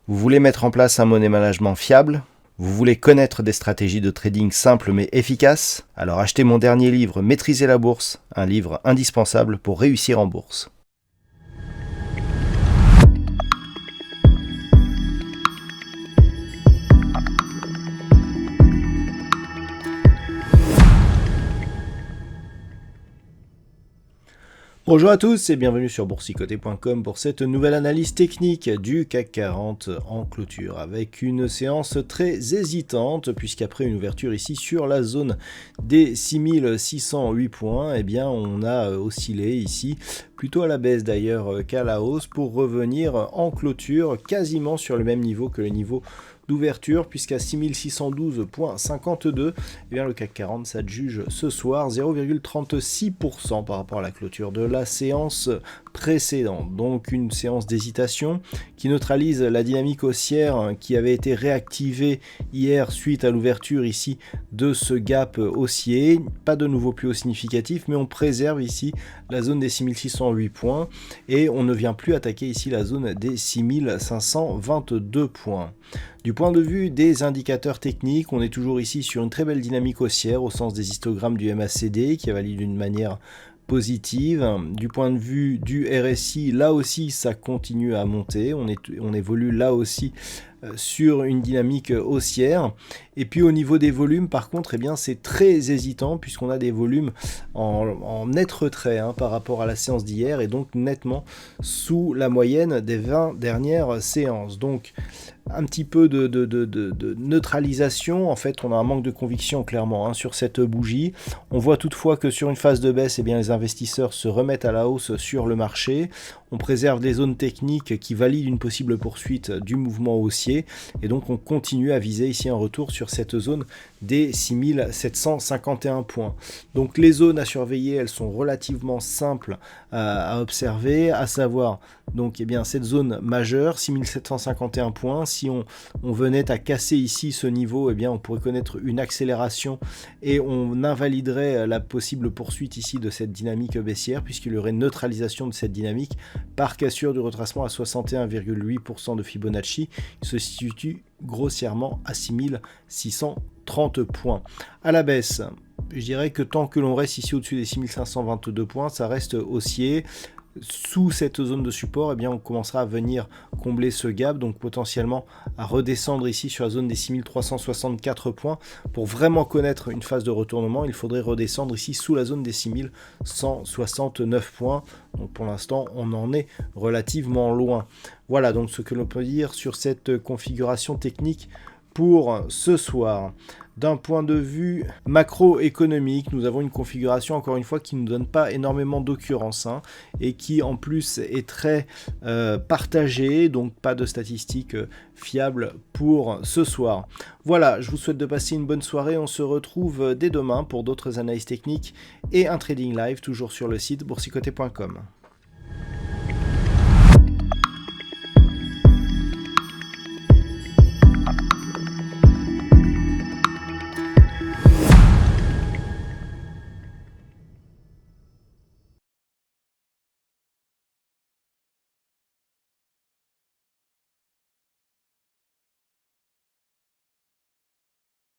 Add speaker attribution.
Speaker 1: Vous voulez mettre en place un money management fiable? Vous voulez connaître des stratégies de trading simples mais efficaces? Alors achetez mon dernier livre Maîtriser la bourse, un livre indispensable pour réussir en bourse. Bonjour à tous et bienvenue sur boursicoté.com pour cette nouvelle analyse technique du CAC 40 en clôture avec une séance très hésitante puisqu'après une ouverture ici sur la zone des 6608 points, eh bien on a oscillé ici plutôt à la baisse d'ailleurs qu'à la hausse pour revenir en clôture quasiment sur le même niveau que le niveau d'ouverture puisqu'à 6612.52, eh bien le CAC 40 s'adjuge ce soir 0,36% par rapport à la clôture de la séance précédente. Donc une séance d'hésitation qui neutralise la dynamique haussière qui avait été réactivée hier suite à l'ouverture ici de ce gap haussier. Pas de nouveau plus haut significatif, mais on préserve ici la zone des 6608 points et on ne vient plus attaquer ici la zone des 6522 points. Du point de vue des indicateurs techniques, on est toujours ici sur une très belle dynamique haussière au sens des histogrammes du MACD qui valide d'une manière positive. Du point de vue du RSI, là aussi ça continue à monter, on évolue là aussi sur une dynamique haussière. Et puis au niveau des volumes par contre, eh bien c'est très hésitant puisqu'on a des volumes en net retrait par rapport à la séance d'hier et donc nettement sous la moyenne des 20 dernières séances. Donc un petit peu de neutralisation, en fait on a un manque de conviction clairement sur cette bougie. On voit toutefois que sur une phase de baisse, eh bien, les investisseurs se remettent à la hausse sur le marché. On préserve des zones techniques qui valident une possible poursuite du mouvement haussier et donc on continue à viser ici un retour sur cette zone des 6751 points. Donc les zones à surveiller, elles sont relativement simples à observer, à savoir donc cette zone majeure 6751 points. Si on venait à casser ici ce niveau, on pourrait connaître une accélération et on invaliderait la possible poursuite ici de cette dynamique baissière puisqu'il y aurait une neutralisation de cette dynamique par cassure du retracement à 61,8% de Fibonacci. Il se situe grossièrement à 6630 points. À la baisse, je dirais que tant que l'on reste ici au-dessus des 6522 points, ça reste haussier. Sous cette zone de support, on commencera à venir combler ce gap, donc potentiellement à redescendre ici sur la zone des 6364 points. Pour vraiment connaître une phase de retournement, il faudrait redescendre ici sous la zone des 6169 points. Donc pour l'instant, on en est relativement loin. Voilà donc ce que l'on peut dire sur cette configuration technique pour ce soir. D'un point de vue macroéconomique, nous avons une configuration encore une fois qui ne nous donne pas énormément d'occurrences et qui en plus est très partagée, donc pas de statistiques fiables pour ce soir. Voilà, je vous souhaite de passer une bonne soirée, on se retrouve dès demain pour d'autres analyses techniques et un trading live toujours sur le site boursicoté.com.